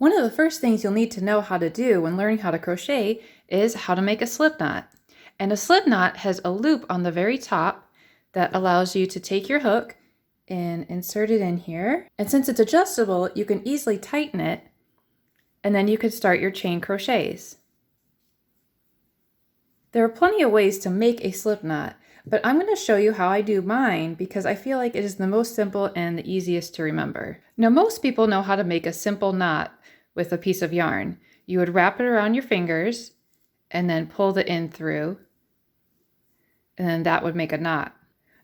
One of the first things you'll need to know how to do when learning how to crochet is how to make a slip knot. And a slip knot has a loop on the very top that allows you to take your hook and insert it in here. And since it's adjustable, you can easily tighten it, and then you can start your chain crochets. There are plenty of ways to make a slip knot, but I'm going to show you how I do mine because I feel like it is the most simple and the easiest to remember. Now, most people know how to make a simple knot with a piece of yarn. You would wrap it around your fingers and then pull the end through, and then that would make a knot.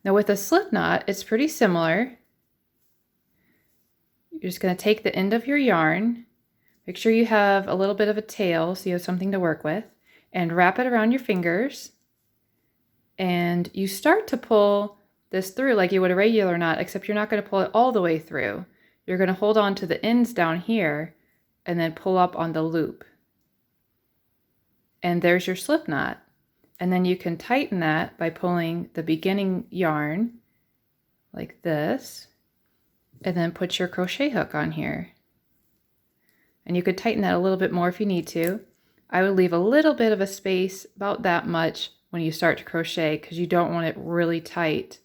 Now with a slip knot, it's pretty similar. You're just going to take the end of your yarn, make sure you have a little bit of a tail so you have something to work with, and wrap it around your fingers. And you start to pull this through like you would a regular knot, except you're not going to pull it all the way through. You're going to hold on to the ends down here and then pull up on the loop. And there's your slip knot. And then you can tighten that by pulling the beginning yarn like this, and then put your crochet hook on here. And you could tighten that a little bit more if you need to. I would leave a little bit of a space, about that much, when you start to crochet, because you don't want it really tight.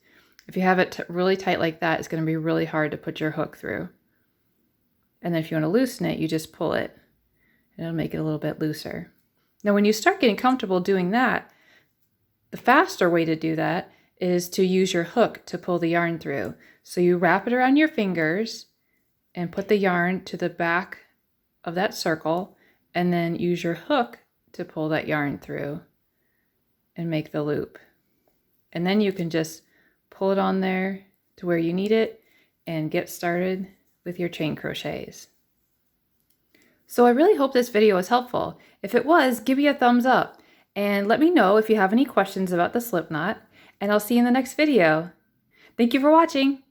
If you have it really tight like that, it's going to be really hard to put your hook through. And then if you want to loosen it, you just pull it, and it'll make it a little bit looser. Now when you start getting comfortable doing that, the faster way to do that is to use your hook to pull the yarn through. So you wrap it around your fingers and put the yarn to the back of that circle, and then use your hook to pull that yarn through and make the loop. And then you can just pull it on there to where you need it and get started with your chain crochets. So I really hope this video was helpful. If it was, give me a thumbs up and let me know if you have any questions about the slip knot, and I'll see you in the next video. Thank you for watching.